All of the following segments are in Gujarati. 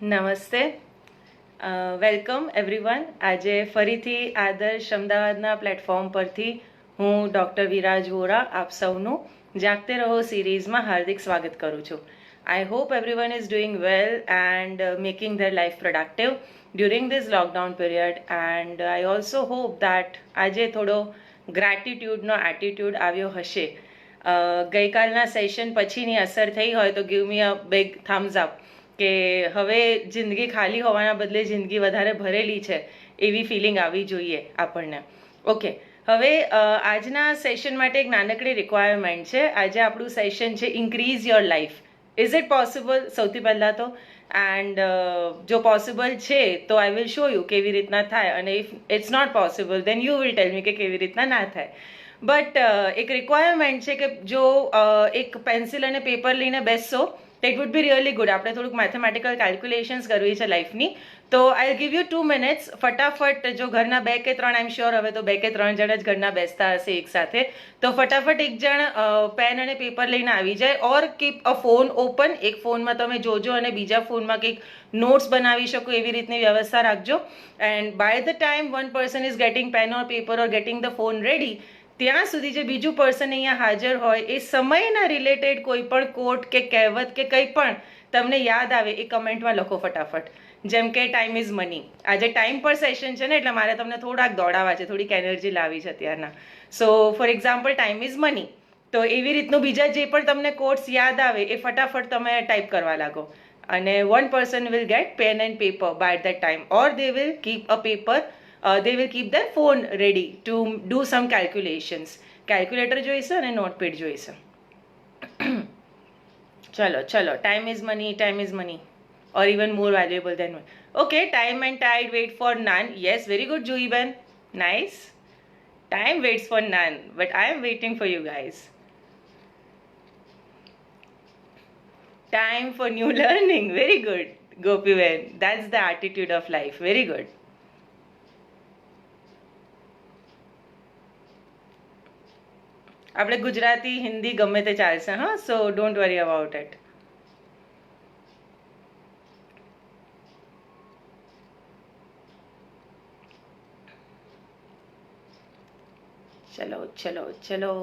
નમસ્તે. Welcome everyone. આજે ફરીથી આદર્શ અમદાવાદના પ્લેટફોર્મ પરથી હું ડૉક્ટર વિરાજ વોરા આપ સૌનું જાગતે રહો સિરીઝમાં હાર્દિક સ્વાગત કરું છું. I hope everyone is doing well and making there life productive during this lockdown period. And I also hope that આજે થોડો ગ્રેટિટ્યૂડનો એટીટ્યૂડ આવ્યો હશે. ગઈકાલના સેશન પછીની અસર થઈ હોય તો give me a big Thums up કે હવે જિંદગી ખાલી હોવાના બદલે જિંદગી વધારે ભરેલી છે એવી ફિલિંગ આવવી જોઈએ આપણને. ઓકે, હવે આજના સેશન માટે એક નાનકડી રિક્વાયરમેન્ટ છે. આજે આપણું સેશન છે increase your life. Is it possible? સૌથી પહેલાં તો એન્ડ જો પોસિબલ છે તો આઈ વિલ શો યુ કેવી રીતના થાય, અને if it's not possible then you will tell me કે કેવી રીતના ના થાય. બટ એક રિક્વાયરમેન્ટ છે કે જો એક પેન્સિલ અને પેપર લઈને બેસશો it would be really good. આપણે થોડુંક મેથેમેટિકલ કેલ્ક્યુલેશન્સ કરવી છે લાઈફની. તો આઈ ગીવ યુ 2 મિનિટ્સ. ફટાફટ, જો ઘરના 2 કે 3, આઈ એમ શ્યોર હવે તો 2 કે 3 જણ જ ઘરના બેસતા હશે એક સાથે, તો ફટાફટ એક જણ પેન અને પેપર લઈને આવી જાય. ઓર કીપ અ ફોન ઓપન. એક ફોનમાં તમે જોજો અને બીજા ફોનમાં કંઈક નોટ્સ બનાવી શકો એવી રીતની વ્યવસ્થા રાખજો. And by the time one person is getting pen or paper or getting the phone ready, ત્યાં સુધી જે બીજું પર્સન અહીંયા હાજર હોય એ સમયના રિલેટેડ કોઈ પણ કોટ કે કહેવત કે કંઈ પણ તમને યાદ આવે એ કમેન્ટમાં લખો ફટાફટ. જેમ કે ટાઈમ ઇઝ મની. આજે ટાઈમ પર સેશન છે ને, એટલે મારે તમને થોડાક દોડાવવા છે, થોડીક એનર્જી લાવી છે અત્યારના. So for example, time is money. તો એવી રીતનું બીજા જે પણ તમને કોટ્સ યાદ આવે એ ફટાફટ તમે ટાઈપ કરવા લાગો. અને one person will get pen and paper by that time, or they will keep a paper, they will keep their phone ready to do some calculations. Calculator જોઈશે અને નોટપેડ જોઈશે. ચલો ચલો, time is money, time is money, or even more valuable than money. Okay, time and tide wait for none. Yes, very good, Juhi Ben. Nice. Time waits for none, but I am waiting for you guys. Time for new learning. Very good, Gopi Ben. That's the attitude of life. Very good. આપણે ગુજરાતી હિન્દી ગમે તે ચાલશે, હા. So don't worry about it. ચલો ચલો ચલો.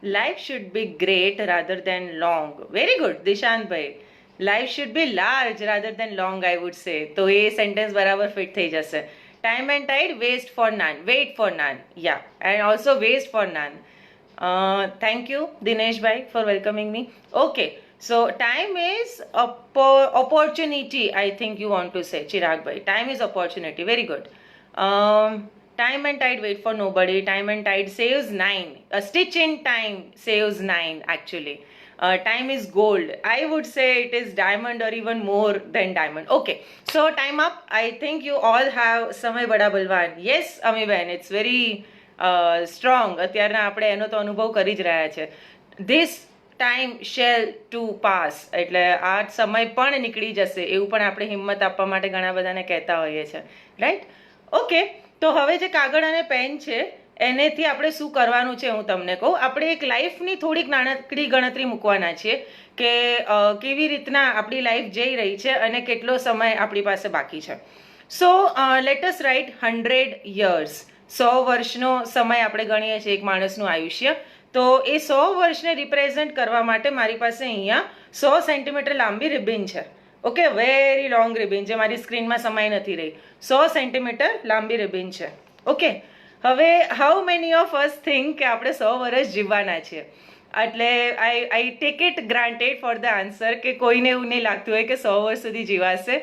Life should be great rather than long. Very good દિશાંતભાઈ. Life should be large rather than long, I would say. તો એ સેન્ટેન્સ બરાબર ફિટ થઈ જશે. Time and tide waste for none, wait for none. Yeah, and also waste for none. Thank you, Dinesh bhai, for welcoming me. Okay, so time is opportunity, I think you want to say, Chirag bhai. Time is opportunity. Very good. Time and tide wait for nobody. Time and tide saves 9. A stitch in time saves 9, actually. Time is gold. I would say it is diamond or even more than diamond. Okay, so time up. I think you all have Samay Bada Balwan. Yes, Amiben, it's very strong. અત્યારના આપણે એનો તો અનુભવ કરી જ રહ્યા છે. This time shall to pass. એટલે આ સમય પણ નીકળી જશે એવું પણ આપણે હિંમત આપવા માટે ઘણા બધાને કહેતા હોઈએ છીએ, રાઈટ? ઓકે, તો હવે જે કાગળ અને પેન છે એનેથી આપણે શું કરવાનું છે હું તમને કહું. આપણે એક લાઈફની થોડીક નાનકડી ગણતરી મૂકવાના છીએ કે કેવી રીતના આપણી લાઈફ જઈ રહી છે અને કેટલો સમય આપણી પાસે બાકી છે. So let us write 100 years. 100 વર્ષનો સમય આપણે ગણીએ છીએ એક માણસનું આયુષ્ય. તો એ 100 વર્ષને રિપ્રેઝેન્ટ કરવા માટે મારી પાસે અહીંયા 100 સેન્ટીમીટર લાંબી રિબિન છે. ઓકે, વેરી લોંગ રિબિન જે મારી સ્ક્રીનમાં સમાઈ નથી રહી. 100 સેન્ટીમીટર લાંબી રિબિન છે. ઓકે, હવે how many of us think કે આપણે 100 વર્ષ જીવવાના છીએ? એટલે I take it granted for the answer કે કોઈને એવું નહીં લાગતું હોય કે 100 વર્ષ સુધી જીવાશે.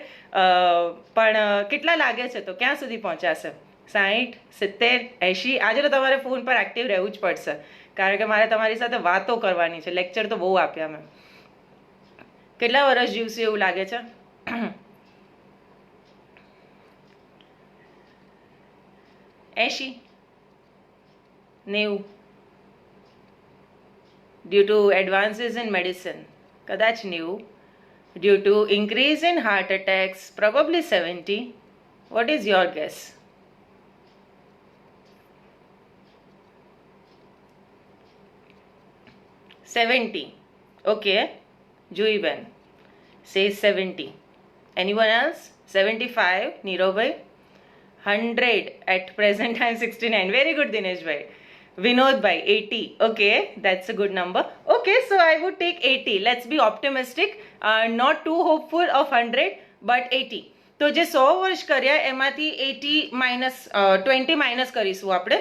પણ કેટલા લાગે છે? તો ક્યાં સુધી પહોંચાશે? 60, 70, 80? આજે તો તમારે ફોન પર એક્ટિવ રહેવું જ પડશે, કારણ કે મારે તમારી સાથે વાતો કરવાની છે. લેક્ચર તો બહુ આપ્યા મેં. કેટલા વર્ષ જીવશું એવું લાગે છે? 80, 90? Due to advances in medicine, કદાચ 90. Due to increase in heart attacks, probably 70. What is your guess? 70. Okay, Juhi Ben. says 70. Anyone else? 75. Neerobhai. 100. At present I am 69. Very good, Dinesh bhai. Vinod bhai, 80. Okay, that's a good number. Okay, so I would take 80. Let's be optimistic. Not too hopeful of 100, but 80. તો જે 100 વર્ષ કર્યા એમાંથી 80 માઇનસ 20 માઇનસ કરીશું આપણે,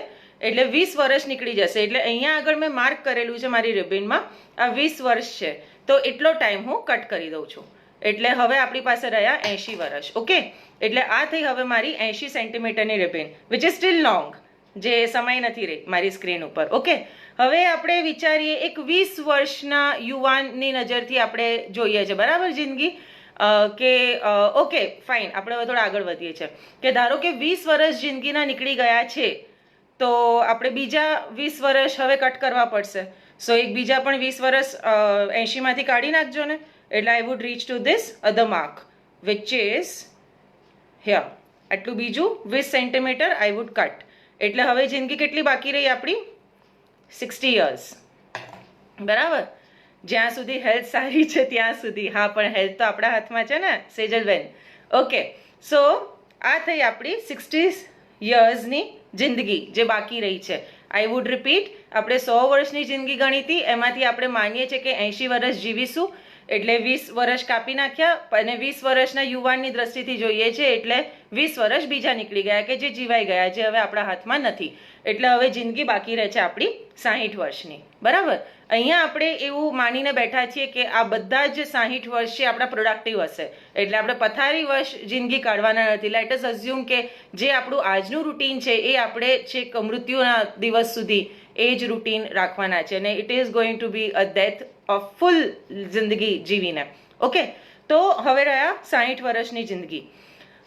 એટલે 20 વર્ષ નીકળી જશે. એટલે અહીંયા આગળ મેં માર્ક કરેલું છે મારી રિબિનમાં, આ 20 વર્ષ છે, તો એટલો ટાઈમ હું કટ કરી દઉં છું. એટલે હવે આપણી પાસે રહ્યા 80 વર્ષ. ઓકે, એટલે આ થઈ હવે મારી 80 સેન્ટીમીટરની ribbon, which is still long, જે સમય નથી રહી મારી સ્ક્રીન ઉપર. ઓકે, હવે આપણે વિચારીએ એક 20 વર્ષના યુવાનની નજરથી આપણે જોઈએ છે, બરાબર, જિંદગી કે ઓકે ફાઇન, આપણે હવે થોડા આગળ વધીએ છીએ કે ધારો કે 20 વર્ષ જિંદગીના નીકળી ગયા છે, તો આપણે બીજા 20 વર્ષ હવે કટ કરવા પડશે. સો એક બીજા પણ 20 વર્ષ 80માંથી કાઢી નાખજો ને, એટલે I would rich two this other mark which is here. આટલું બીજું 20 સેન્ટીમીટર આઈ વુડ કટ. એટલે હવે જિંદગી કેટલી બાકી રહી આપણી? 60 યર્સ, બરાબર, જ્યાં સુધી હેલ્થ સારી છે ત્યાં સુધી. હા, પણ હેલ્થ તો આપણા હાથમાં છે ને સેજલબેન. ઓકે, સો આ થઈ આપણી 60 યર્સની જિંદગી જે બાકી રહી છે. આઈ વુડ રિપીટ, આપણે 100 વર્ષની જિંદગી ગણી હતી, એમાંથી આપણે માનીએ છીએ કે 80 વર્ષ જીવીશું, એટલે 20 વર્ષ કાપી નાખ્યા, અને 20 વર્ષના યુવાનની દ્રષ્ટિથી જોઈએ છે એટલે 20 વર્ષ બીજા નીકળી ગયા કે જે જીવાઈ ગયા, જે હવે આપણા હાથમાં નથી. એટલે હવે જિંદગી બાકી રહે છે આપણી 60 વર્ષની, બરાબર. અહીંયા આપણે એવું માનીને બેઠા છીએ કે આ બધા જ 60 વર્ષ છે આપણા પ્રોડક્ટિવ હશે, એટલે આપણે પથારી વર્ષ જિંદગી કાઢવાના નથી. લેટ અસ અઝ્યુમ કે જે આપણું આજનું રૂટીન છે એ આપણે છેક મૃત્યુના દિવસ સુધી એ જ રૂટીન રાખવાના છે, અને it is going to be a death of full જિંદગી જીવીને. ઓકે, તો હવે રહ્યા 60 વર્ષની જિંદગી.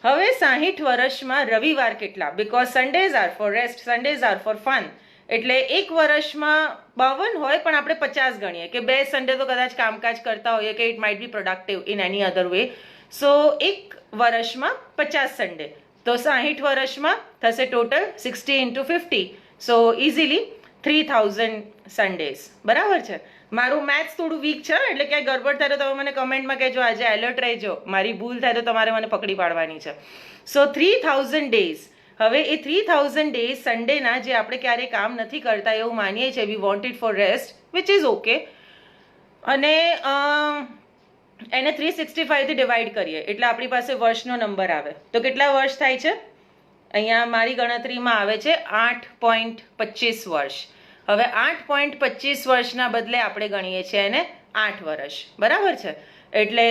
હવે 60 વર્ષમાં રવિવાર કેટલા? Because Sundays are for rest, Sundays are for fun. એટલે એક વર્ષમાં 52 હોય, પણ આપણે 50 ગણીએ કે 2 સન્ડે તો કદાચ કામકાજ કરતા હોઈએ કે it might be productive in any other way. So એક વર્ષમાં 50 સન્ડે, તો 60 વર્ષમાં થશે total 60 into 50, so easily 3000 Sundays, બરાબર છે. મારું મેથ્સ થોડું વીક છે, એટલે ક્યાંય ગડબડ થાય તો તમે મને કમેન્ટમાં કહેજો, આજે એલર્ટ રહેજો, મારી ભૂલ થાય તો તમારે મને પકડી પાડવાની છે. સો 3000 ડેઝ. હવે એ 3000 ડેઝ સન્ડેના જે આપણે ક્યારેય કામ નથી કરતા એવું માનીએ છીએ, we want it for rest, which is okay, અને એને 365 થી ડિવાઈડ કરીએ એટલે આપણી પાસે વર્ષનો નંબર આવે. તો કેટલા વર્ષ થાય છે? અહીંયા મારી ગણતરીમાં આવે છે 8.25 વર્ષ. હવે 8.25 વર્ષના બદલે આપણે ગણીએ છીએ એને 8 વર્ષ, બરાબર છે. એટલે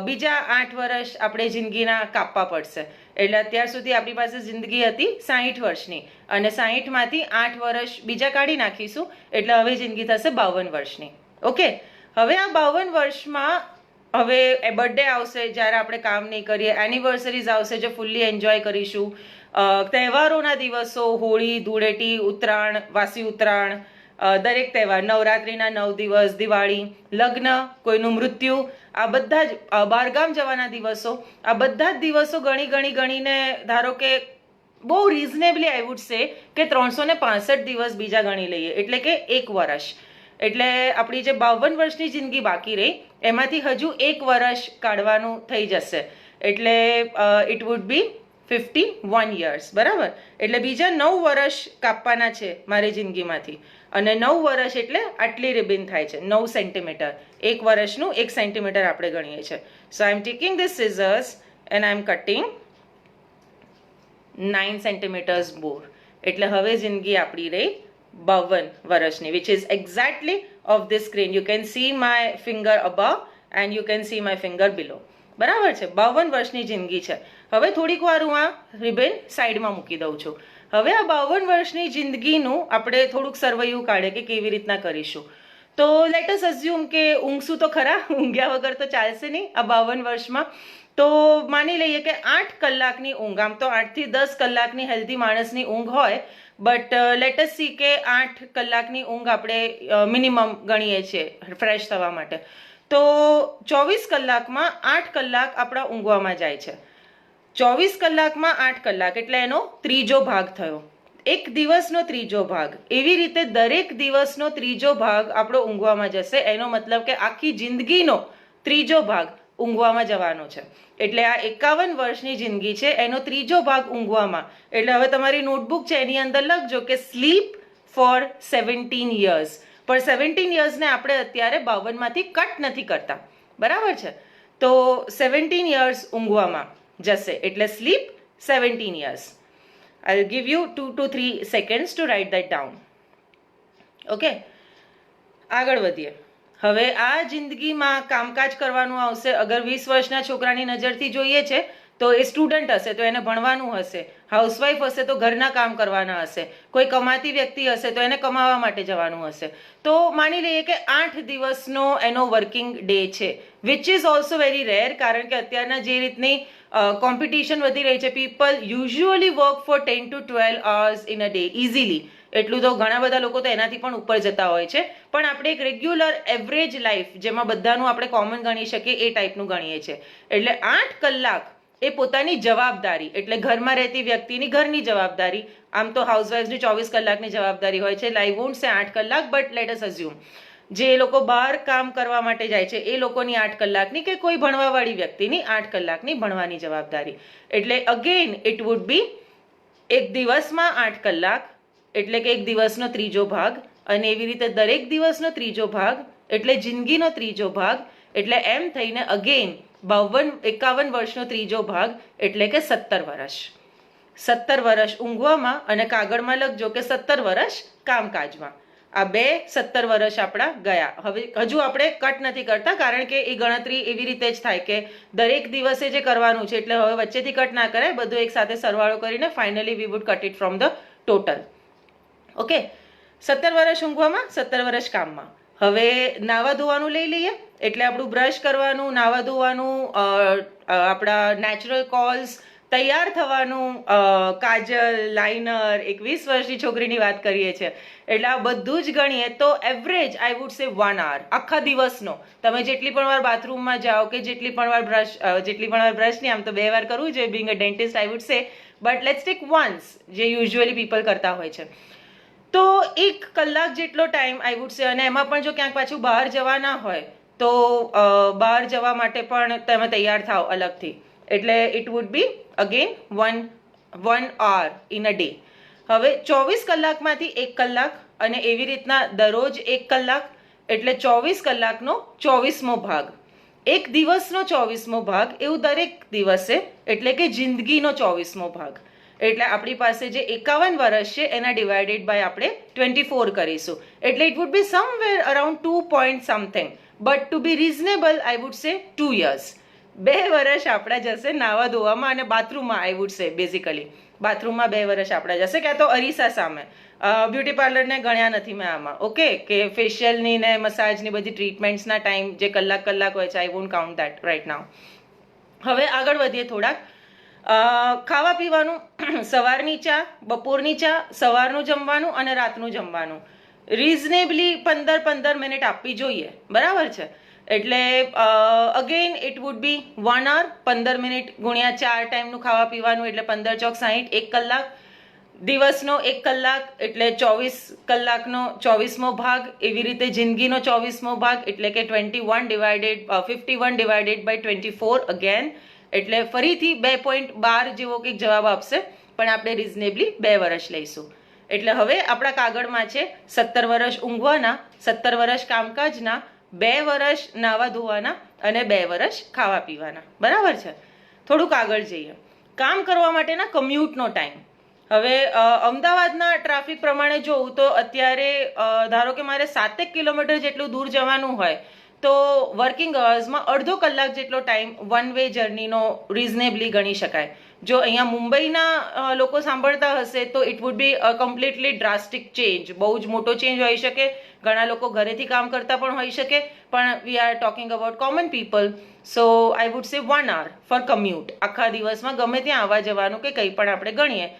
બીજા 8 વર્ષ આપણે જિંદગીના કાપવા પડશે. એટલે અત્યાર સુધી આપણી પાસે જિંદગી હતી 60 વર્ષની, અને 60માંથી 8 વર્ષ બીજા કાઢી નાખીશું, એટલે હવે જિંદગી થશે 52 વર્ષની. ઓકે, હવે આ 52 વર્ષમાં હવે બર્થડે આવશે જ્યારે આપણે કામ નહીં કરીએ, એનિવર્સરીઝ આવશે જે ફૂલ્લી એન્જોય કરીશું, તહેવારોના દિવસો, હોળી, ધૂળેટી, ઉત્તરાયણ, વાસી ઉત્તરાયણ, દરેક તહેવાર, નવરાત્રિના 9 દિવસ, દિવાળી, લગ્ન, કોઈનું મૃત્યુ, આ બધા જ બહારગામ જવાના દિવસો, આ બધા જ દિવસો ગણીને ધારો કે બહુ રિઝનેબલી આઈ વુડ સે કે 365 દિવસ બીજા ગણી લઈએ, એટલે કે 1 વર્ષ. એટલે આપણી જે 52 વર્ષની જિંદગી બાકી રહી એમાંથી હજુ 1 વર્ષ કાઢવાનું થઈ જશે, એટલે ઇટ વુડ બી 51 યર્સ, બરાબર. એટલે બીજા 9 વર્ષ કાપવાના છે મારી જિંદગીમાંથી, અને 9 વર્ષ એટલે આટલી રિબિન થાય છે 9 સેન્ટીમીટર. 1 વર્ષનું 1 સેન્ટીમીટર આપણે ગણીએ છીએ. So I am taking this scissors and I am cutting 9 centimetres બોર. એટલે હવે જિંદગી આપણી રહી 52 વર્ષની, which is exactly of this screen. You can see my finger above and you can see my finger below, બરાબર છે. 52 વર્ષની જિંદગી છે. હવે થોડીક વાર હું આ રિબિન સાઈડમાં મૂકી દઉં છું. હવે આ 52 વર્ષની જિંદગીનું આપણે થોડુંક સર્વૈયું કાઢીએ કે કેવી રીતના કરીશું. તો લેટ અસ અઝ્યુમ કે ઊંઘશું તો ખરા, ઊંઘ્યા વગર તો ચાલશે નહીં આ 52 વર્ષમાં. તો માની લઈએ કે 8 કલાકની ઊંઘ, આમ તો 8 થી 10 કલાકની હેલ્ધી માણસની ઊંઘ હોય, બટ લેટ અસ સી કે 8 કલાકની ઊંઘ આપણે મિનિમમ ગણીએ છીએ ફ્રેશ થવા માટે. તો 24 કલાકમાં 8 કલાક આપણા ઊંઘવામાં જાય છે. 24 કલાકમાં 8 કલાક એટલે એનો ત્રીજો ભાગ થયો, એક દિવસનો ત્રીજો ભાગ. એવી રીતે દરેક દિવસનો ત્રીજો ભાગ આપણો ઊંઘવામાં જશે. એનો મતલબ કે આખી જિંદગીનો ત્રીજો ભાગ ઊંઘવામાં જવાનો છે. એટલે આ 51 વર્ષની જિંદગી છે એનો ત્રીજો ભાગ ઊંઘવામાં. એટલે હવે તમારી નોટબુક છે એની અંદર લખજો કે સ્લીપ ફોર 17 years. પણ 17 yearsને આપણે અત્યારે 52માંથી કટ નથી કરતા, બરાબર છે? તો 17 years ઊંઘવામાં જશે, એટલે slip 17 years. I'll give you 2 to 3 seconds to write that down. Okay, આગળ વધીએ. હવે આ જિંદગીમાં કામકાજ કરવાનું આવશે. અગર 20 વર્ષના છોકરાની નજરથી જોઈએ છે તો એ સ્ટુડન્ટ હશે તો એને ભણવાનું હશે, હાઉસવાઈફ હશે તો ઘરના કામ કરવાના હશે, કોઈ કમાતી વ્યક્તિ હશે તો એને કમાવા માટે જવાનું હશે. તો માની લઈએ કે 8 દિવસનો એનો વર્કિંગ ડે છે, which is also very rare, કારણ કે અત્યારના જે રીતની કોમ્પિટિશન વધી રહી છે, people usually work four 10 to 12 hours in a day easily. એટલું તો ઘણા બધા લોકો તો એનાથી પણ ઉપર જતા હોય છે, પણ આપણે એક રેગ્યુલર એવરેજ લાઈફ જેમાં બધાનું આપણે કોમન ગણી શકીએ એ ટાઈપનું ગણીએ છીએ. એટલે 8 કલાક એ પોતાની જવાબદારી, એટલે ઘરમાં રહેતી વ્યક્તિની ઘરની જવાબદારી. આમ તો હાઉસવાઇફની 24 કલાકની જવાબદારી હોય છે, લાઈવ વોન્ટ સે 8 કલાક, બટ લેટ અસ અઝ્યુમ જે લોકો બહાર કામ કરવા માટે જાય છે એ લોકોની 8 કલાકની, કે કોઈ ભણવાવાળી વ્યક્તિની 8 કલાકની ભણવાની જવાબદારી. એટલે અગેન ઇટ વુડ બી એક દિવસમાં 8 કલાક, એટલે કે એક દિવસનો ત્રીજો ભાગ, અને એવી રીતે દરેક દિવસનો ત્રીજો ભાગ એટલે જિંદગીનો ત્રીજો ભાગ, એટલે એમ થઈને અગેન 51 વર્ષનો ત્રીજો ભાગ એટલે કે 17 વર્ષ. 17 વર્ષ ઊંઘવામાં અને કાગળમાં લખજો કે 17 વર્ષ કામકાજમાં. આ બે 17 વર્ષ આપણા ગયા. હવે હજુ આપણે કટ નથી કરતા, કારણ કે એ ગણતરી એવી રીતે જ થાય કે દરેક દિવસે જે કરવાનું છે, એટલે હવે વચ્ચેથી કટ ના કરાય, બધું એક સાથે સરવાળો કરીને finally V wood cut it from the total. Okay, 17 વર્ષ ઊંઘવામાં, 17 વર્ષ કામમાં. હવે નાવા ધોવાનું લઈ લઈએ. એટલે આપણું બ્રશ કરવાનું, નાવા ધોવાનું, આપણા નેચરલ કોલ્સ, તૈયાર થવાનું, કાજલ, લાઇનર, એક 20 વર્ષની છોકરીની વાત કરીએ છીએ એટલે આ બધું જ ગણીએ તો એવરેજ આઈ વુડ સે 1 hour આખા દિવસનો. તમે જેટલી પણ વાર બાથરૂમમાં જાઓ કે જેટલી પણ વાર બ્રશ નહીં, આમ તો 2 વાર કરવું જોઈએ, being a dentist I would સે, બટ લેટ્સ ટેક વન્સ, જે યુઝ્યુઅલી પીપલ કરતા હોય છે. તો 1 કલાક જેટલો ટાઈમ આઈ વુડ સે. અને એમાં પણ જો ક્યાંક પાછું બહાર જવાના હોય તો બહાર જવા માટે પણ તમે તૈયાર થાવ અલગથી, એટલે it would B again 1 hour in a day. હવે 24 કલાકમાંથી 1 કલાક, અને એવી રીતના દરરોજ 1 કલાક, એટલે 24 કલાકનો 24મો ભાગ. એક દિવસનો 24મો ભાગ, એવું દરેક દિવસે, એટલે કે જિંદગીનો 24મો ભાગ. એટલે આપણી પાસે જે 51 વર્ષ છે એના ડિવાઇડેડ બાય આપણે 24 કરીશું, એટલે it would be somewhere around 2 point something, but to be reasonable I would say 2 years. 2 વર્ષ આપણા જશે નાવા ધોવામાં અને બાથરૂમમાં. આઈ વુડ સે બેઝિકલી બાથરૂમમાં 2 વર્ષ આપણા જશે, ક્યાં તો અરીસા સામે. બ્યુટી પાર્લરને ગણ્યા નથી મેં આમાં, ઓકે, કે ફેશિયલની ને મસાજની બધી ટ્રીટમેન્ટ્સના ટાઈમ જે કલાક હોય છે, I won't count that right now. હવે આગળ વધીએ થોડાક. ખાવા પીવાનું, સવારની ચા, બપોરની ચા, સવારનું જમવાનું અને રાતનું જમવાનું રિઝનેબલી 15 મિનિટ આપવી જોઈએ, બરાબર છે? એટલે again it would B 1 hour, 15 minute ગુણ્યા 4 ટાઈમનું ખાવા પીવાનું, એટલે 15 ચોક 60, 1 કલાક. દિવસનો 1 કલાક એટલે 24 કલાકનો 24મો ભાગ. એવી રીતે જિંદગીનો 24મો ભાગ, એટલે કે 51 ડિવાઇડેડ બાય 24 અગેન, એટલે ફરીથી 2.12 જેવો કંઈક જવાબ આપશે, પણ આપણે રિઝનેબલી 2 વર્ષ લઈશું. એટલે હવે આપણા કાગળમાં છે 17 વર્ષ ઊંઘવાના, 17 વર્ષ કામકાજના, 2 વર્ષ નાવા ધોવાના અને 2 વર્ષ ખાવા પીવાના, બરાબર છે? થોડુંક આગળ જઈએ. કામ કરવા માટેના કમ્યુટનો ટાઈમ. હવે અમદાવાદના ટ્રાફિક પ્રમાણે જોઉં તો અત્યારે ધારો કે મારે 7 કિલોમીટર જેટલું દૂર જવાનું હોય તો વર્કિંગ અવર્સમાં અડધો કલાક જેટલો ટાઈમ વન વે જર્નીનો રિઝનેબલી ગણી શકાય. જો અહીંયા મુંબઈના લોકો સાંભળતા હશે તો it would B a completely drastic change, બહુ જ મોટો ચેન્જ હોઈ શકે. ઘણા લોકો ઘરેથી કામ કરતા પણ હોઈ શકે, પણ we are talking about common people. So I would સે 1 hour ફોર કમ્યુટ. આખા દિવસમાં ગમે ત્યાં આવવા જવાનું કે કંઈ પણ આપણે ગણીએ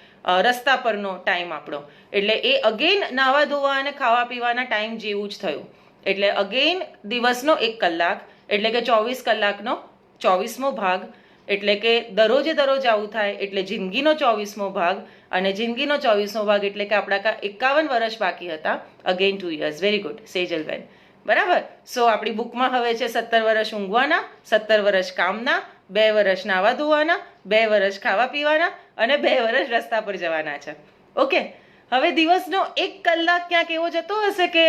રસ્તા પરનો ટાઈમ આપણો, એટલે એ અગેન નાવા ધોવા અને ખાવા પીવાના ટાઈમ જેવું જ થયું. એટલે અગેન દિવસનો 1 કલાક, એટલે કે 24 કલાકનો 24મો ભાગ, એટલે કે દરરોજે દરરોજ આવું થાય, એટલે જિંદગીનો 24મો ભાગ, અને જિંદગીનો 24મો ભાગ એટલે કે આપણા 51 વર્ષ બાકી હતા. Again 2 years. Very good Sejalben, બરાબર. સો આપણી બુકમાં હવે છે 17 વર્ષ ઊંઘવાના, 17 વર્ષ કામના, 2 વર્ષ નાવા ધોવાના, 2 વર્ષ ખાવા પીવાના અને 2 વર્ષ રસ્તા પર જવાના છે. ઓકે. હવે દિવસનો 1 કલાક ક્યાંક એવો જતો હશે કે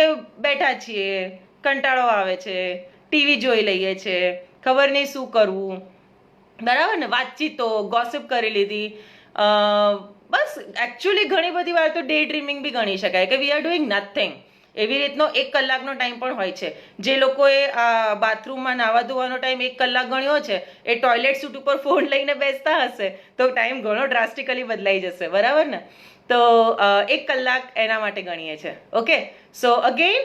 બેઠા છીએ, કંટાળો આવે છે, ટીવી જોઈ લઈએ છે, ખબર નહીં શું કરવું, બરાબર ને, વાતચીતો, ગોસિપ કરી લીધી, બસ એકચ્યુઅલી ઘણી બધી વાર તો ડે ડ્રીમિંગ બી ગણી શકાય કે વી આર ડુઈંગ નથિંગ. એવી રીતનો 1 કલાકનો ટાઈમ પણ હોય છે. જે લોકોએ બાથરૂમમાં નાવા ધોવાનો ટાઈમ 1 કલાક ગણ્યો છે એ ટોયલેટ સીટ ઉપર ફોન લઈને બેસતા હશે તો ટાઈમ ઘણો ડ્રાસ્ટિકલી બદલાઈ જશે, બરાબર ને. તો 1 કલાક એના માટે ગણીએ છીએ. ઓકે. સો અગેન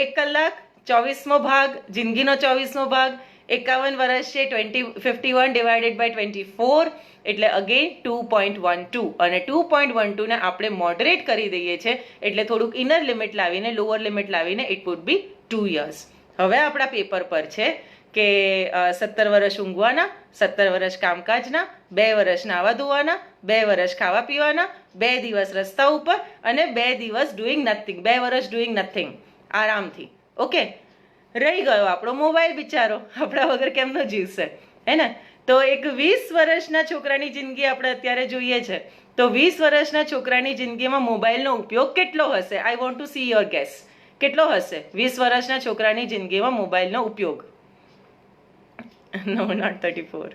1 કલાક 24મો ભાગ, જિંદગીનો 24મો ભાગ, 51 વર્ષ છે, 51 ડિવાઇડેડ બાય 24 એટલે અગેન 2.12 અને 2.12 ને આપણે મોડરેટ કરી દઈએ છીએ એટલે થોડુંક ઇનર લિમિટ લાવીને લોઅર લિમિટ લાવીને ઇટ વુડ બી 2 years. હવે આપણા પેપર પર છે કે 17 વર્ષ ઊંઘવાના, 17 વર્ષ કામકાજના, 2 વર્ષ નાવા ધોવાના, 2 વર્ષ ખાવા પીવાના, 2 દિવસ રસ્તા ઉપર અને 2 દિવસ ડુઈંગ નથિંગ, 2 વર્ષ ડુઈંગ નથિંગ આરામથી. ઓકે. રહી ગયો આપણો મોબાઈલ બિચારો, આપણા વગર કેમનો જીવશે, હે ને. તો એક 20 વર્ષના છોકરાની જિંદગી આપણે અત્યારે જોઈએ છે. તો 20 વર્ષના છોકરાની જિંદગીમાં મોબાઈલનો ઉપયોગ કેટલો હશે? I want to C your gas. કેટલો હશે 20 વર્ષના છોકરાની જિંદગીમાં મોબાઈલનો ઉપયોગ? નો, નોટ 34.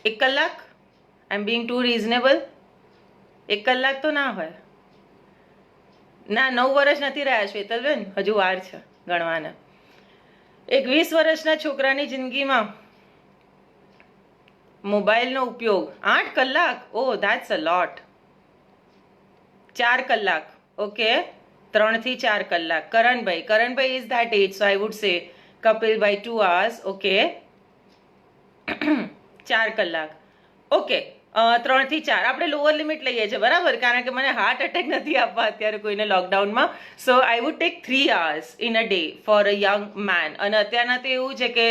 એક કલાક? આઈ એમ બીંગ ટુ રીઝનેબલ. 1 કલાક તો ના હોય. ના, 9 વર્ષ નથી રહ્યા શ્વેતલબેન, હજુ વાર છે ગણવાના. એક 20 વર્ષના છોકરાની જિંદગીમાં મોબાઈલનો ઉપયોગ 8 કલાક. ઓહ, ધેટ્સ અ લોટ. 4 કલાક. ઓકે. 3 થી 4 કલાક. કરણભાઈ is that age, so I would say કપિલભાઈ 2 hours. ઓકે. 4 કલાક. ઓકે. 3 થી 4 આપણે લોઅર લિમિટ લઈએ છીએ, બરાબર, કારણ કે મને હાર્ટ એટેક નથી આપવા અત્યારે કોઈને લોકડાઉનમાં. So I would take 3 hours in a day for a young man. અને અત્યારના તો એવું છે કે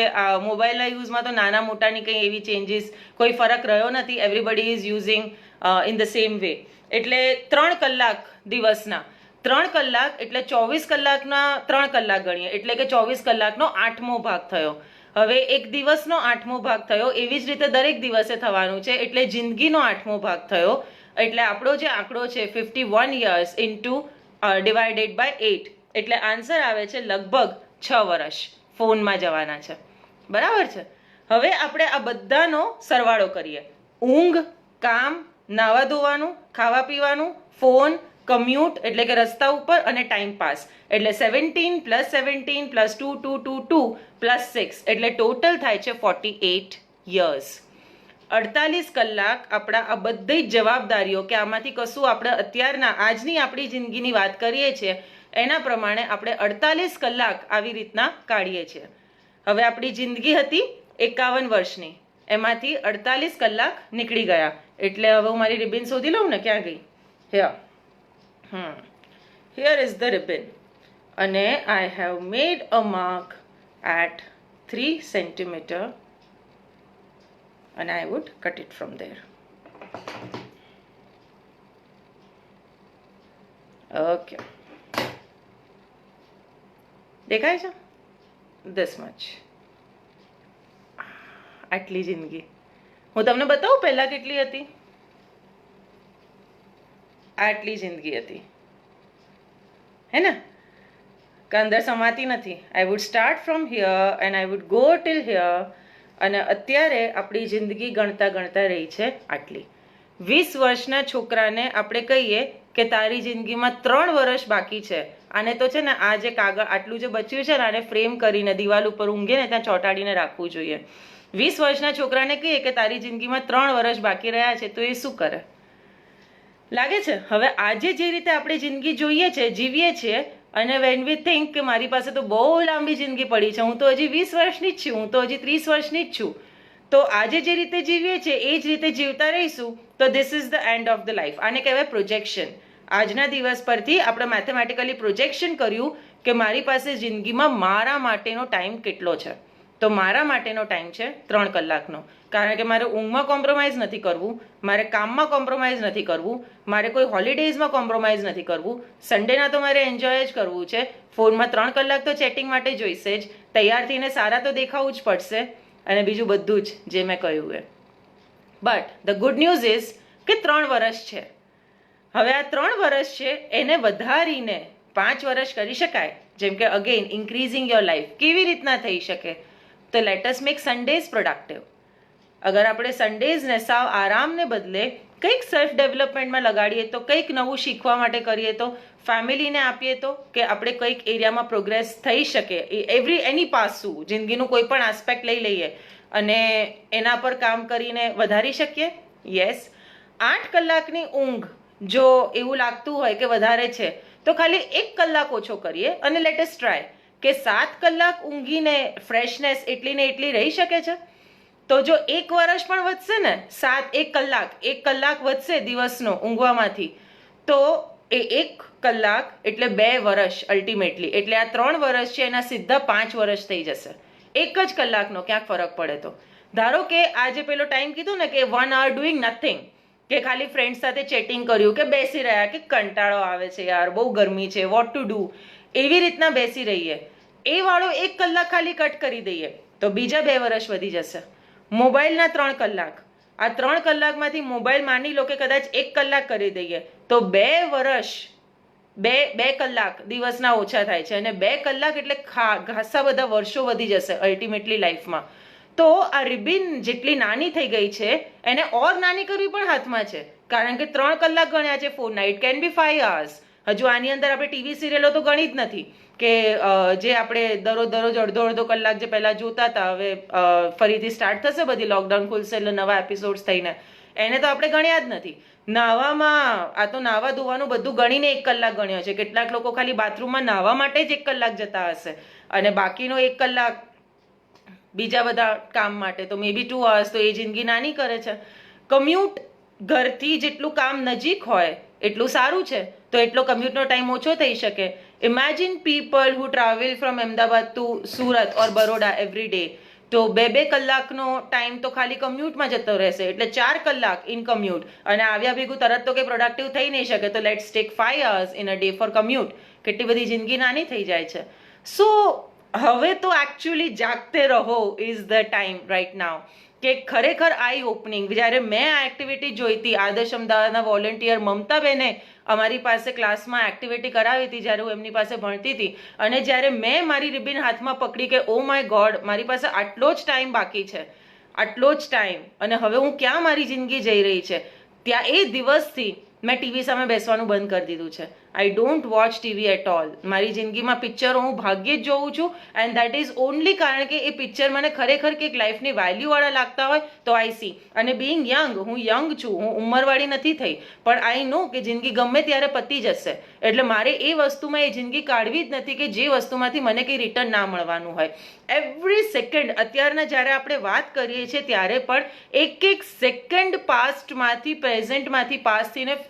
મોબાઈલના યુઝમાં તો નાના મોટાની કંઈ એવી ચેન્જીસ, કોઈ ફરક રહ્યો નથી. Everybody is using in the same way. એટલે 3 કલાક દિવસના, 3 કલાક એટલે 24 કલાકના 3 કલાક ગણીએ એટલે કે 24 કલાકનો 8મો ભાગ થયો. હવે એક દિવસનો 8મો ભાગ થયો, એવી જ રીતે દરેક દિવસે થવાનું છે એટલે જિંદગીનો 8મો ભાગ થયો. એટલે આપણો જે આંકડો છે 51 years ઇન્ટુ ડિવાઇડેડ બાય 8 એટલે આન્સર આવે છે લગભગ 6 વર્ષ ફોનમાં જવાના છે, બરાબર છે. હવે આપણે આ બધાનો સરવાળો કરીએ. ઊંઘ, કામ, નાવા ધોવાનું, ખાવા પીવાનું, ફોન, કમ્યુટ એટલે કે રસ્તા ઉપર અને ટાઈમ પાસ એટલે 17 + 17 + 2 2 2 2 + 6 એટલે ટોટલ થાય છે 48 years. 48 કલાક આપણા આ બધી જ જવાબદારીઓ કે આમાંથી કશું આપણે અત્યારના આજની આપણી જિંદગીની વાત કરીએ છીએ એના પ્રમાણે આપણે 48 કલાક આવી રીતના કાઢીએ છીએ. હવે આપણી જિંદગી હતી 51 વર્ષની, એમાંથી 48 કલાક નીકળી ગયા. એટલે હવે હું મારી રિબિન શોધી લઉં ને, ક્યાં ગઈ? Here is the ribbon અને I have made a mark at 3 centimeter and I would cut it from there. Okay. દેખાય છે? This much. આટલી જિંદગી. હું તમને બતાવું પહેલા કેટલી હતી? આટલી જિંદગી હતી, હે ને, કે અંદર સમાતી નથી. I would start from here and I would go till here. અને અત્યારે આપણી જિંદગી ગણતા ગણતા રહી છે આટલી. 20 વર્ષના છોકરાને આપણે કહીએ કે તારી જિંદગીમાં 3 વર્ષ બાકી છે. આને તો છે ને, આ જે કાગળ આટલું જે બચ્યું છે ને, આને ફ્રેમ કરીને દિવાલ ઉપર ઊંઘે ને ત્યાં ચોંટાડીને રાખવું જોઈએ. 20 વર્ષના છોકરાને કહીએ કે તારી જિંદગીમાં 3 વર્ષ બાકી રહ્યા છે, તો એ શું કરે? લાગે છે હવે આજે જે રીતે આપણે જિંદગી જોઈએ છે, જીવીએ છીએ, અને વેન વી થિંક કે મારી પાસે તો બહુ લાંબી જિંદગી પડી છે, હું તો હજી 20 વર્ષની જ છું, હું તો હજી 30 વર્ષની જ છું, તો આજે જે રીતે જીવીએ છીએ એ જ રીતે જીવતા રહીશું તો this is the end of the life. આને કહેવાય પ્રોજેક્શન. આજના દિવસ પરથી આપણે મેથેમેટિકલી પ્રોજેક્શન કર્યું કે મારી પાસે જિંદગીમાં મારા માટેનો ટાઈમ કેટલો છે. તો મારા માટેનો ટાઈમ છે 3 કલાકનો. કારણ કે મારે ઊંઘમાં કોમ્પ્રોમાઇઝ નથી કરવું, મારે કામમાં કોમ્પ્રોમાઇઝ નથી કરવું, મારે કોઈ હોલિડેઝમાં કોમ્પ્રોમાઇઝ નથી કરવું. સન્ડેના તો મારે એન્જોય જ કરવું છે. ફોનમાં 3 કલાક તો ચેટિંગ માટે જોઈશે જ, તૈયાર થઈને સારા તો દેખાવું જ પડશે, અને બીજું બધું જ જે મેં કહ્યું એ. But the good news is કે 3 વર્ષ છે. હવે આ 3 વર્ષ છે એને વધારીને 5 વર્ષ કરી શકાય. જેમ કે અગેન ઇન્ક્રીઝિંગ યોર લાઈફ કેવી રીતના થઈ શકે? તો let us make Sundays productive. અગર આપણે સન્ડેઝને સાવ આરામને બદલે કંઈક સેલ્ફ ડેવલપમેન્ટમાં લગાડીએ, તો કંઈક નવું શીખવા માટે કરીએ, તો ફેમિલીને આપીએ, તો કે આપણે કંઈક એરિયામાં પ્રોગ્રેસ થઈ શકે, એની પાસું જિંદગીનું કોઈ પણ આસ્પેક્ટ લઈ લઈએ અને એના પર કામ કરીને વધારી શકીએ. યસ, 8 કલાકની ઊંઘ જો એવું લાગતું હોય કે વધારે છે, તો ખાલી 1 કલાક ઓછો કરીએ અને લેટ અસ ટ્રાય કે 7 કલાક ઊંઘીને ફ્રેશનેસ એટલી ને એટલી રહી શકે છે. તો જો 1 વર્ષ પણ વધશે ને, 1 કલાક વધશે દિવસનો ઊંઘવામાંથી, તો એ 1 કલાક એટલે 2 વર્ષ અલ્ટિમેટલી. એટલે આ 3 વર્ષ છે એના સીધા 5 વર્ષ થઈ જશે, 1 જ કલાકનો ક્યાંક ફરક પડે તો. ધારો કે આજે પેલો ટાઈમ કીધું ને કે 1 hour ડુઈંગ નથિંગ, કે ખાલી ફ્રેન્ડ સાથે ચેટિંગ કર્યું, કે બેસી રહ્યા, કે કંટાળો આવે છે યાર, બહુ ગરમી છે, વોટ ટુ ડુ, એવી રીતના બેસી રહીએ, એ વાળો 1 કલાક ખાલી કટ કરી દઈએ, તો બીજા 2 વર્ષ વધી જશે. મોબાઈલના 3 કલાક, આ 3 કલાકમાંથી મોબાઈલ માની લો કે કદાચ 1 કલાક કરી દઈએ, તો 2 વર્ષ 2 કલાક દિવસના ઓછા થાય છે, અને 2 કલાક એટલે ખાસા બધા વર્ષો વધી જશે અલ્ટિમેટલી લાઈફમાં. તો આ રિબિન જેટલી નાની થઈ ગઈ છે એને ઓર નાની કરવી પણ હાથમાં છે, કારણ કે 3 કલાક ગણ્યા છે ફોનના, ઇટ કેન બી 5 hours. હજુ આની અંદર આપણે ટીવી સિરિયલો તો ગણી જ નથી, કે જે આપણે દરરોજ અડધો કલાક જે પહેલા જોતા હતા, હવે ફરીથી સ્ટાર્ટ થશે, બધી લોકડાઉન ખુલશે એટલે નવા એપિસોડ્સ થઈને, એને તો આપણે ગણ્યા જ નથી. નાવામાં, આ તો નાવા ધોવાનું બધું ગણીને 1 કલાક ગણ્યો છે. કેટલાક લોકો ખાલી બાથરૂમમાં નાવા માટે જ 1 કલાક જતા હશે, અને બાકીનો 1 કલાક બીજા બધા કામ માટે, તો મે બી 2 hours. તો એ જિંદગી નાની કરે છે. કમ્યુટ ઘરથી જેટલું કામ નજીક હોય એટલું સારું છે, તો એટલો કમ્યુટનો ટાઈમ ઓછો થઈ શકે. Imagine people who travel from Ahmedabad to Surat or Baroda every day, તો 2 કલાકનો ટાઈમ તો ખાલી કમ્યુટમાં જતો રહેશે, એટલે 4 કલાક ઇન કમ્યુટ, અને આવ્યા ભેગું તરત તો કંઈ પ્રોડક્ટિવ થઈ નહીં શકે, તો let's take 5 hours in a day four commute. કેટલી બધી જિંદગી નાની થઈ જાય છે. સો હવે તો એકચ્યુઅલી જાગતે રહો is the time right now. કે ખરેખર આઈ ઓપનિંગ, જ્યારે મેં આ એક્ટિવિટી જોઈ હતી, આદર્શ અમદાવાદના વોલેન્ટિયર મમતાબેને અમારી પાસે ક્લાસમાં એક્ટિવિટી કરાવી હતી જ્યારે હું એમની પાસે ભણતી હતી, અને જ્યારે મેં મારી રિબિન હાથમાં પકડી કે ઓ માય ગોડ, મારી પાસે આટલો જ ટાઈમ બાકી છે, આટલો જ ટાઈમ, અને હવે હું ક્યાં મારી જિંદગી જઈ રહી છે, ત્યાં એ દિવસથી મેં ટીવી સામે બેસવાનું બંધ કરી દીધું છે. I don't watch TV at all. મારી જિંદગીમાં પિક્ચરો હું ભાગ્યે જ જોઉં છું, એન્ડ દેટ ઇઝ ઓનલી કારણ કે એ પિક્ચર મને ખરેખર કંઈક લાઈફની વેલ્યુવાળા લાગતા હોય તો આઈ સી. અને બિંગ યંગ, હું યંગ છું, હું ઉંમરવાળી નથી થઈ, પણ આઈ નો કે જિંદગી ગમે ત્યારે પતી જશે, એટલે મારે એ વસ્તુમાં એ જિંદગી કાઢવી જ નથી કે જે વસ્તુમાંથી મને કંઈ રિટર્ન ના મળવાનું હોય. એવરી સેકન્ડ, અત્યારના જ્યારે આપણે વાત કરીએ છીએ ત્યારે પણ એક સેકન્ડ પાસ્ટમાંથી પ્રેઝન્ટમાંથી પાસ થઈને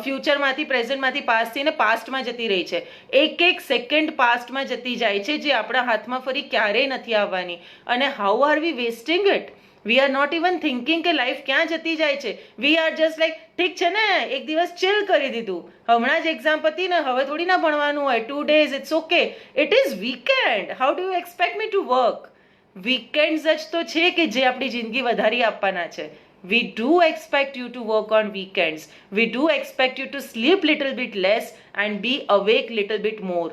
ફ્યુચરમાંથી પ્રેઝન્ટમાંથી પાસ થઈને પાસ્ટમાં જતી રહી છે. એક સેકન્ડ પાસ્ટમાં જતી જાય છે, જે આપણા હાથમાં ફરી ક્યારેય નથી આવવાની. અને how are we wasting it? We are not even thinking કે લાઈફ ક્યાં જતી જાય છે. વી આર જસ્ટ લાઈક, ઠીક છે ને, એક દિવસ ચિલ કરી દીધું, હમણાં જ એક્ઝામ પતી ને, હવે થોડી ના ભણવાનું હોય, 2 days it's okay, it is weekend, how do you expect me to work? Weekends જ તો છે કે જે આપણી જિંદગી વધારી આપવાના છે. We do expect you to work on weekends. We do expect you to sleep little bit less and be awake little bit more.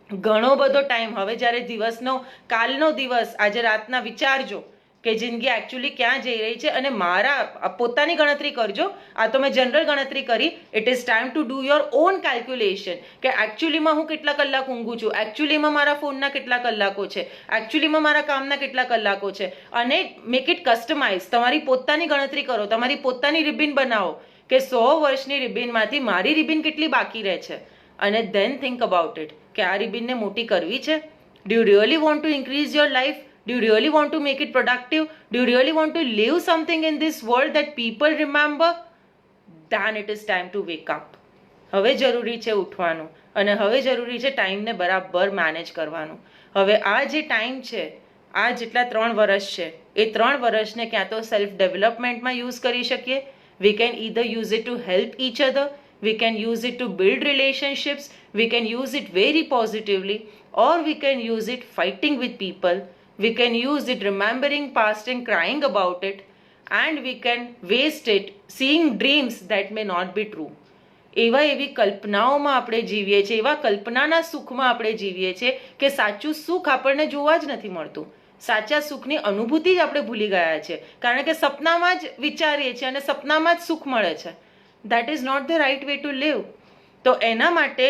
ઘણો બધો ટાઈમ, હવે જ્યારે દિવસનો, કાલનો દિવસ, આજે રાતના વિચારજો કે જિંદગી એકચ્યુઅલી ક્યાં જઈ રહી છે, અને મારા પોતાની ગણતરી કરજો. આ તો મેં જનરલ ગણતરી કરી. It is time to do your own calculation કે એકચ્યુઅલીમાં હું કેટલા કલાક ઊંઘું છું, એકચ્યુઅલીમાં મારા ફોનના કેટલા કલાકો છે, એકચ્યુઅલીમાં મારા કામના કેટલા કલાકો છે, અને મેક ઇટ કસ્ટમાઇઝ. તમારી પોતાની ગણતરી કરો, તમારી પોતાની રિબિન બનાવો કે 100 વર્ષની રિબિનમાંથી મારી રિબિન કેટલી બાકી રહે છે, અને ધેન થિંક અબાઉટ ઇટ કે આ રિબિનને મોટી કરવી છે. Do you really want to increase your life? Do you really want to make it productive? Do you really want to live something in this world that people remember? Then it is time to wake up. હવે જરૂરી છે ઉઠવાનું, અને હવે જરૂરી છે ટાઈમને બરાબર મેનેજ કરવાનું. હવે આ જે ટાઈમ છે, આ જેટલા 3 વર્ષ છે એ 3 વર્ષને ક્યાં તો સેલ્ફ ડેવલપમેન્ટમાં યુઝ કરી શકીએ. We can either use it to help each other, we can use it to build relationships, we can use it very positively, or we can use it fighting with people, we can use it remembering past and crying about it, and we can waste it seeing dreams that may not be true. એવી કલ્પનાઓમાં આપણે જીવીએ છીએ, એવા કલ્પનાના સુખમાં આપણે જીવીએ છીએ કે સાચું સુખ આપણને જોવા જ નથી મળતું. સાચા સુખની અનુભૂતિ જ આપણે ભૂલી ગયા છે, કારણ કે સપનામાં જ વિચારીએ છીએ અને સપનામાં જ સુખ મળે છે. That is not the right way to live. તો એના માટે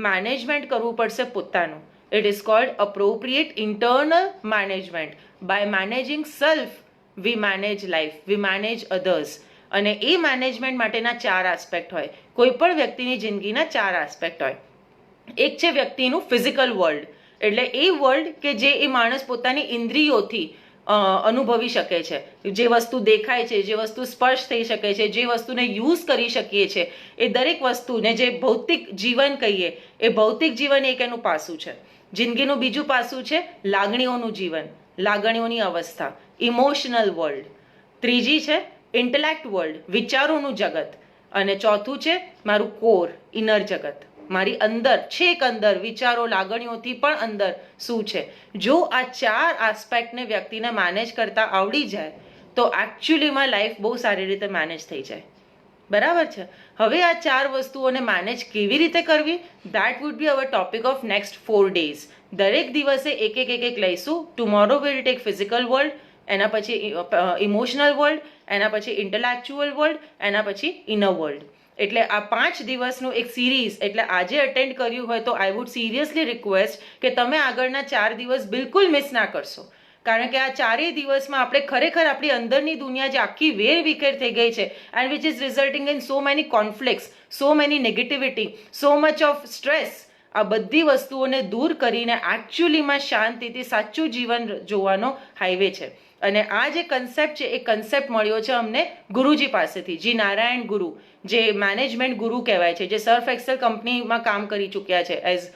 મેનેજમેન્ટ કરવું પડશે પોતાનું. It is called appropriate internal management. By managing self, we manage life, we manage others. અને એ મેનેજમેન્ટ માટેના 4 આસ્પેક્ટ હોય. કોઈ પણ વ્યક્તિની જિંદગીના 4 આસ્પેક્ટ હોય. એક છે વ્યક્તિનું ફિઝિકલ વર્લ્ડ, એટલે એ વર્લ્ડ કે જે એ માણસ પોતાની ઇન્દ્રિયોથી અનુભવી શકે છે. જે વસ્તુ દેખાય છે, જે વસ્તુ સ્પર્શ થઈ શકે છે, જે વસ્તુને યુઝ કરી શકીએ છીએ, એ દરેક વસ્તુને જે ભૌતિક જીવન કહીએ, એ ભૌતિક જીવન એક એનું પાસું છે. જિંદગીનું બીજું પાસું છે લાગણીઓનું જીવન, લાગણીઓની અવસ્થા, ઇમોશનલ વર્લ્ડ. ત્રીજી છે ઇન્ટેલેક્ટ વર્લ્ડ, વિચારોનું જગત. અને ચોથું છે મારું કોર, ઇનર જગત, મારી અંદર, છેક અંદર, વિચારો લાગણીઓથી પણ અંદર શું છે. જો આ 4 આસ્પેક્ટને વ્યક્તિને મેનેજ કરતા આવડી જાય તો એકચ્યુઅલીમાં લાઈફ બહુ સારી રીતે મેનેજ થઈ જાય. બરાબર છે. હવે આ 4 વસ્તુઓને મેનેજ કેવી રીતે કરવી, that would be our topic of next 4 days. દરેક દિવસે એક લઈશું. Tomorrow will take physical world, એના પછી ઇમોશનલ વર્લ્ડ, એના પછી ઇન્ટેલેક્ચ્યુઅલ વર્લ્ડ, એના પછી ઇનર વર્લ્ડ. એટલે આ 5 દિવસનું એક સિરીઝ, એટલે આજે અટેન્ડ કર્યું હોય તો આઈ વુડ સિરિયસલી રિક્વેસ્ટ કે તમે આગળના 4 દિવસ બિલકુલ મિસ ના કરશો. કારણ કે આ 4 દિવસમાં આપણે ખરેખર આપણી અંદરની દુનિયા જે આખી વેરવિખેર થઈ ગઈ છે, and which is resulting in so many conflicts, so many negativity, so much of stress, આ બધી વસ્તુઓને દૂર કરીને એકચ્યુઅલીમાં શાંતિથી સાચું જીવન જોવાનો હાઈવે છે. અને આ જે કન્સેપ્ટ છે એ કન્સેપ્ટ મળ્યો છે અમને ગુરુજી પાસેથી, જી નારાયણ ગુરુ, જે મેનેજમેન્ટ ગુરુ કહેવાય છે, જે સર્ફ એક્સેલ કંપનીમાં કામ કરી ચૂક્યા છે as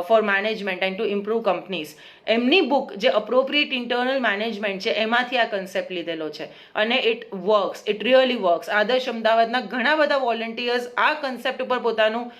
for management and to improve companies. એમની બુક જે અપ્રોપ્રિએટ ઇન્ટરનલ મેનેજમેન્ટ છે એમાંથી આ કન્સેપ્ટ લીધેલો છે અને it works, it really works. આદર્શ અમદાવાદના ઘણા બધા વોલન્ટિયર્સ આ કન્સેપ્ટ ઉપર પોતાનું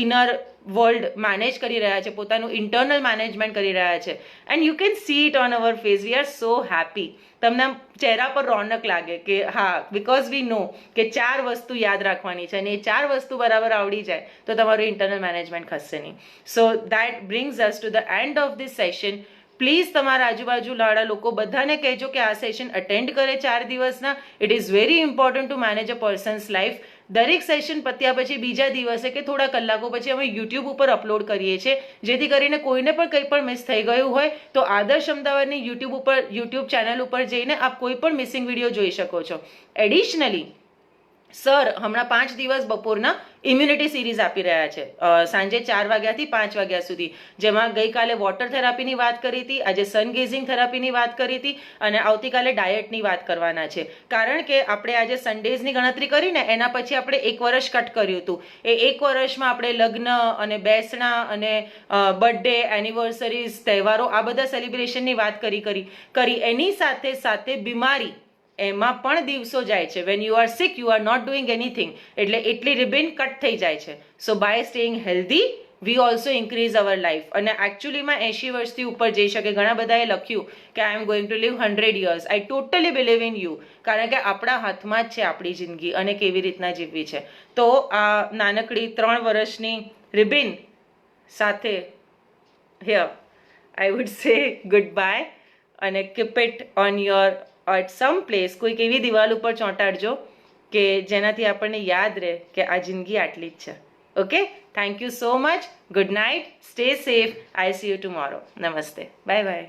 ઇનર વર્લ્ડ મેનેજ કરી રહ્યા છે, પોતાનું ઇન્ટરનલ મેનેજમેન્ટ કરી રહ્યા છે. And you can see it on our face. We are so happy. તમને ચહેરા પર રોનક લાગે કે હા, બિકોઝ વી નો કે 4 વસ્તુ યાદ રાખવાની છે અને એ 4 વસ્તુ બરાબર આવડી જાય તો તમારું ઇન્ટરનલ મેનેજમેન્ટ ખસશે નહીં. So that brings us to the end of this session. Please તમારા આજુબાજુવાળા લોકો બધાને કહેજો કે આ સેશન અટેન્ડ કરે 4 દિવસના. It is very important to manage a persons life. દરેક સેશન પત્યા પછી બીજા દિવસે કે થોડા કલાકો પછી અમે યુટ્યુબ ઉપર અપલોડ કરીએ છીએ, જેથી કરીને કોઈને પણ કંઈ પણ મિસ થઈ ગયું હોય તો આદર્શ અમદાવાદની યુટ્યુબ ચેનલ ઉપર જઈને આપ કોઈ પણ મિસિંગ વિડીયો જોઈ શકો છો. એડિશનલી સર હમણાં 5 દિવસ બપોરના ઇમ્યુનિટી સિરીઝ આપી રહ્યા છે, સાંજે 4 વાગ્યાથી 5 વાગ્યા સુધી, જેમાં ગઈકાલે વોટર થેરાપીની વાત કરી હતી, આજે સન ગેઝિંગ થેરાપીની વાત કરી હતી અને આવતીકાલે ડાયટની વાત કરવાના છે. કારણ કે આપણે આજે સન્ડેઝની ગણતરી કરીને એના પછી આપણે 1 વર્ષ કટ કર્યું હતું. એ 1 વર્ષમાં આપણે લગ્ન અને બેસણા અને બર્થડે, એનિવર્સરીઝ, તહેવારો, આ બધા સેલિબ્રેશનની વાત કરી. એની સાથે સાથે બીમારી, એમાં પણ દિવસો જાય છે. When you are sick, you are not doing anything, એટલે એટલી રિબિન કટ થઈ જાય છે. So by staying healthy we also increase our life. અને એકચ્યુઅલીમાં 80 વર્ષથી ઉપર જઈ શકે. ઘણા બધાએ લખ્યું કે I am going to live 100 years. I totally believe in you, કારણ કે આપણા હાથમાં જ છે આપણી જિંદગી અને કેવી રીતના જીવવી છે. તો આ નાનકડી 3 વર્ષની રિબિન સાથે here I would say goodbye અને keep it on your at some place. કોઈક એવી દિવાલ ઉપર ચોંટાડજો કે જેનાથી આપણને યાદ રહે કે આ જિંદગી આટલી જ છે. Okay, thank you so much. Good night, stay safe. I C you tomorrow. નમસ્તે, બાય બાય.